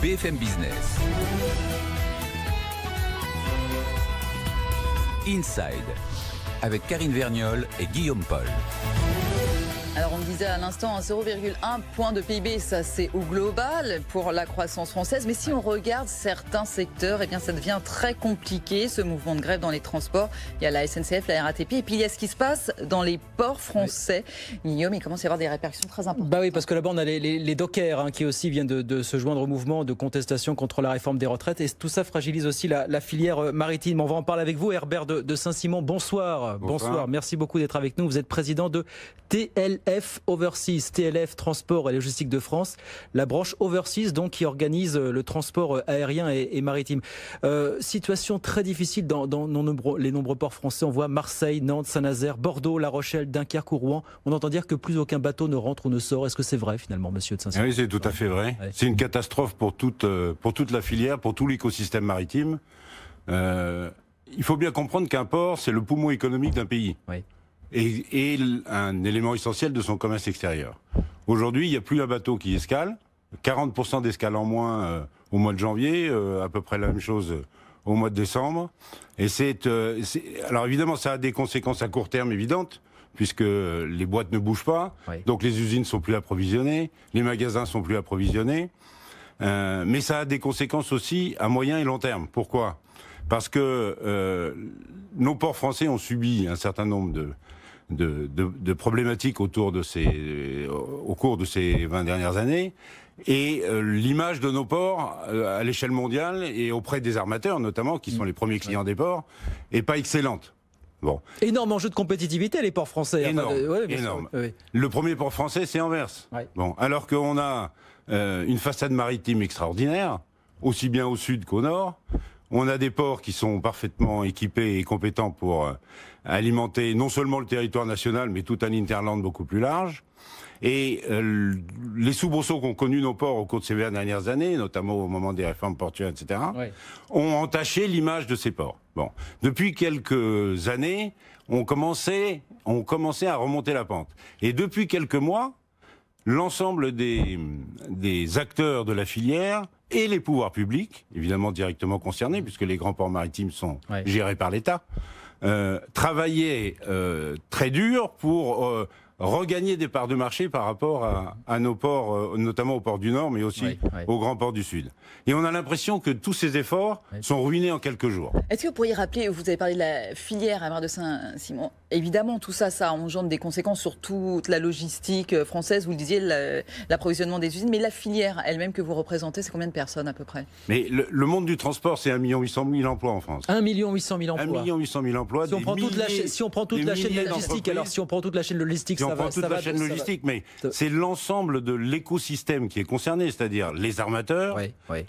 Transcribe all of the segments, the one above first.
BFM Business. Inside, avec Karine Vergnol et Guillaume Paul. Alors on le disait à l'instant, 0,1 point de PIB, ça c'est au global pour la croissance française. Mais si on regarde certains secteurs, eh bien ça devient très compliqué, ce mouvement de grève dans les transports. Il y a la SNCF, la RATP, et puis il y a ce qui se passe dans les ports français. Guillaume, il commence à y avoir des répercussions très importantes. Bah oui, parce que là-bas on a les dockers qui aussi viennent de se joindre au mouvement de contestation contre la réforme des retraites. Et tout ça fragilise aussi la filière maritime. On va en parler avec vous, Herbert de Saint-Simon. Bonsoir. Bonsoir. Merci beaucoup d'être avec nous. Vous êtes président de TLF Overseas, TLF Transport et Logistique de France, la branche Overseas donc qui organise le transport aérien et maritime. Situation très difficile dans les nombreux ports français. On voit Marseille, Nantes, Saint-Nazaire, Bordeaux, La Rochelle, Dunkerque ou Rouen. On entend dire que plus aucun bateau ne rentre ou ne sort. Est-ce que c'est vrai finalement, monsieur de Saint-Simon ? Oui, c'est tout à fait vrai. Ouais. C'est une catastrophe pour toute la filière, pour tout l'écosystème maritime. Il faut bien comprendre qu'un port, c'est le poumon économique d'un pays. Oui. Et un élément essentiel de son commerce extérieur. Aujourd'hui, il n'y a plus un bateau qui escale, 40% d'escale en moins au mois de janvier, à peu près la même chose au mois de décembre. Et alors évidemment, ça a des conséquences à court terme évidentes, puisque les boîtes ne bougent pas, oui. Donc les usines ne sont plus approvisionnées, les magasins ne sont plus approvisionnés, mais ça a des conséquences aussi à moyen et long terme. Pourquoi ? Parce que nos ports français ont subi un certain nombre de problématiques au cours de ces 20 dernières années, et l'image de nos ports à l'échelle mondiale et auprès des armateurs notamment, qui sont les premiers clients des ports, est pas excellente. Bon. Énorme enjeu de compétitivité les ports français. Énorme. Énorme. Oui. Le premier port français, c'est Anvers. Oui. Bon, alors qu'on a une façade maritime extraordinaire, aussi bien au sud qu'au nord. On a des ports qui sont parfaitement équipés et compétents pour alimenter non seulement le territoire national, mais tout un hinterland beaucoup plus large. Et les soubresauts qu'ont connus nos ports au cours de ces 20 dernières années, notamment au moment des réformes portuaires, etc., oui, ont entaché l'image de ces ports. Bon. Depuis quelques années, on commençait à remonter la pente. Et depuis quelques mois, l'ensemble des acteurs de la filière et les pouvoirs publics, évidemment directement concernés, puisque les grands ports maritimes sont gérés par l'État, travaillaient très dur pour regagner des parts de marché par rapport à nos ports, notamment aux ports du Nord, mais aussi aux grands ports du Sud. Et on a l'impression que tous ces efforts sont ruinés en quelques jours. Est-ce que vous pourriez rappeler, vous avez parlé de la filière Herbert de Saint-Simon, évidemment tout ça, ça engendre des conséquences sur toute la logistique française, vous le disiez, l'approvisionnement des usines, mais la filière elle-même que vous représentez, c'est combien de personnes à peu près ? Mais le monde du transport, c'est 1 800 000 emplois en France. 1 800 000 emplois. 1 800 000 emplois. Si on prend toute la chaîne logistique, alors si on prend toute la chaîne logistique, ça va. Toute la chaîne logistique, mais c'est l'ensemble de l'écosystème qui est concerné, c'est-à-dire les armateurs,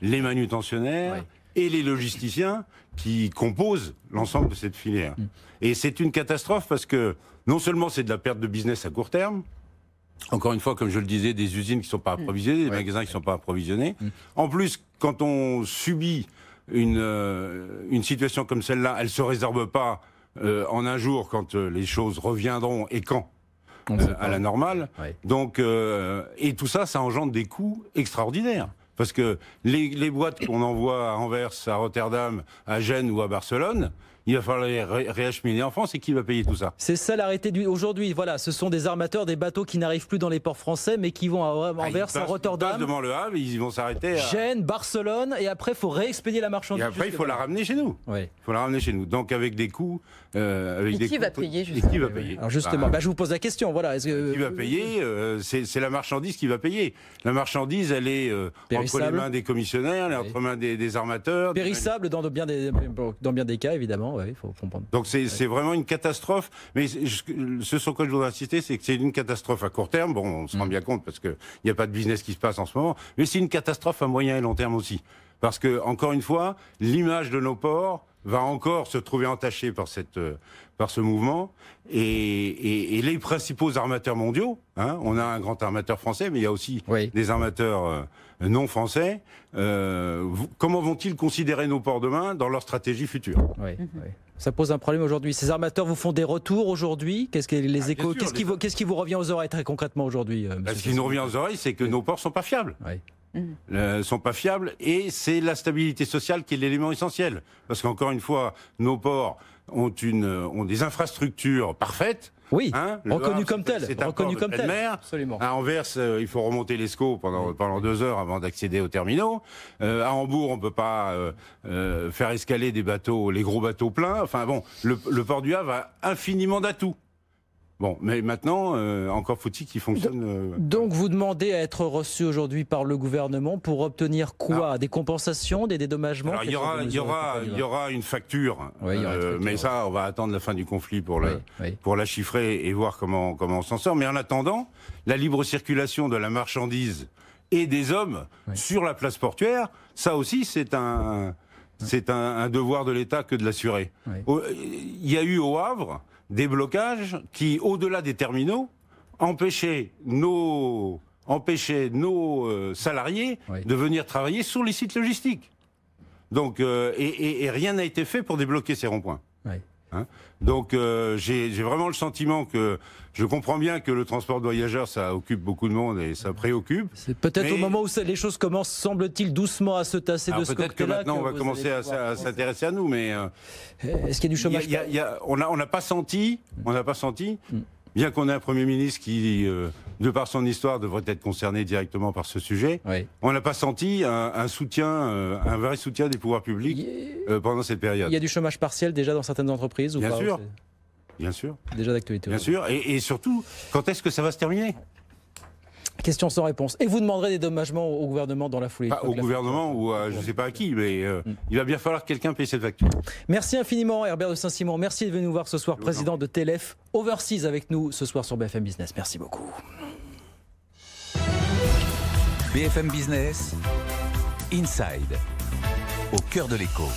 les manutentionnaires et les logisticiens qui composent l'ensemble de cette filière. Et c'est une catastrophe parce que non seulement c'est de la perte de business à court terme, encore une fois, comme je le disais, des usines qui ne sont pas approvisionnées, des magasins qui ne sont pas approvisionnés. En plus, quand on subit une situation comme celle-là, elle ne se résorbe pas en un jour quand les choses reviendront et quand à la normale. Donc, et tout ça, ça engendre des coûts extraordinaires. Parce que les boîtes qu'on envoie à Anvers, à Rotterdam, à Gênes ou à Barcelone, il va falloir les réacheminer en France, et qui va payer tout ça ? C'est ça l'arrêté aujourd'hui. Voilà, ce sont des armateurs, des bateaux qui n'arrivent plus dans les ports français, mais qui vont à Anvers, à Rotterdam. Ils passent devant le Havre, ils vont s'arrêter à Gênes, Barcelone, et après il faut réexpédier la marchandise. Et après il faut la ramener chez nous. Il faut la ramener chez nous. Donc avec des coûts. Qui va payer justement ? Qui va payer ? Alors justement, je vous pose la question. Voilà. Qui va payer ? C'est la marchandise qui va payer. La marchandise, elle est entre les mains des commissionnaires, entre les mains des armateurs. Périssable dans bien des cas, évidemment. Il faut comprendre. Donc c'est vraiment une catastrophe. Mais ce sur quoi je voudrais insister, c'est que c'est une catastrophe à court terme. Bon, on se rend bien compte parce qu'il n'y a pas de business qui se passe en ce moment. Mais c'est une catastrophe à moyen et long terme aussi. Parce que, encore une fois, l'image de nos ports va encore se trouver entachée par ce mouvement. Et les principaux armateurs mondiaux, on a un grand armateur français, mais il y a aussi des armateurs non français. Comment vont-ils considérer nos ports demain dans leur stratégie future ? Ça pose un problème aujourd'hui. Ces armateurs vous font des retours aujourd'hui ? Qu'est-ce qui vous revient aux oreilles très concrètement aujourd'hui ? Ce qui nous revient aux oreilles, c'est que nos ports ne sont pas fiables. sont pas fiables, et c'est la stabilité sociale qui est l'élément essentiel. Parce qu'encore une fois, nos ports ont des infrastructures parfaites. Oui, reconnu comme tel. Reconnu comme tel. Absolument. À Anvers, il faut remonter l'Escaut pendant 2 heures avant d'accéder aux terminaux. À Hambourg, on peut pas faire escaler des bateaux, les gros bateaux pleins. Enfin bon, le port du Havre a infiniment d'atouts. Bon, mais maintenant, encore faut-il qu'il fonctionne. Donc vous demandez à être reçu aujourd'hui par le gouvernement pour obtenir quoi? Des compensations, des dédommagements? Alors, il y aura une facture, mais ça, on va attendre la fin du conflit pour la chiffrer et voir comment on s'en sort. Mais en attendant, la libre circulation de la marchandise et des hommes sur la place portuaire, ça aussi, c'est un devoir de l'État que de l'assurer. Il y a eu au Havre des blocages qui, au-delà des terminaux, empêchaient nos salariés de venir travailler sur les sites logistiques. Donc, et rien n'a été fait pour débloquer ces ronds-points. Donc, j'ai vraiment le sentiment que je comprends bien que le transport de voyageurs, ça occupe beaucoup de monde et ça préoccupe. C'est peut-être au moment où les choses commencent, semble-t-il, doucement à se tasser de ce côté-là. Peut-être que maintenant, on va commencer à s'intéresser à nous, mais est-ce qu'il y a du chômage? On n'a pas senti, bien qu'on ait un Premier ministre qui, de par son histoire, devrait être concerné directement par ce sujet, on n'a pas senti un soutien, un vrai soutien des pouvoirs publics pendant cette période. Il y a du chômage partiel déjà dans certaines entreprises? Bien sûr. Bien sûr. Déjà d'actualité. Bien sûr. Et surtout, quand est-ce que ça va se terminer? Question sans réponse. Et vous demanderez des dédommagements au gouvernement dans la foulée? Pas au gouvernement ou à je ne sais pas à qui, mais il va bien falloir que quelqu'un paye cette facture. Merci infiniment Herbert de Saint-Simon. Merci d'être venu nous voir ce soir, président de TLF Overseas avec nous ce soir sur BFM Business. Merci beaucoup. BFM Business, Inside, au cœur de l'écho.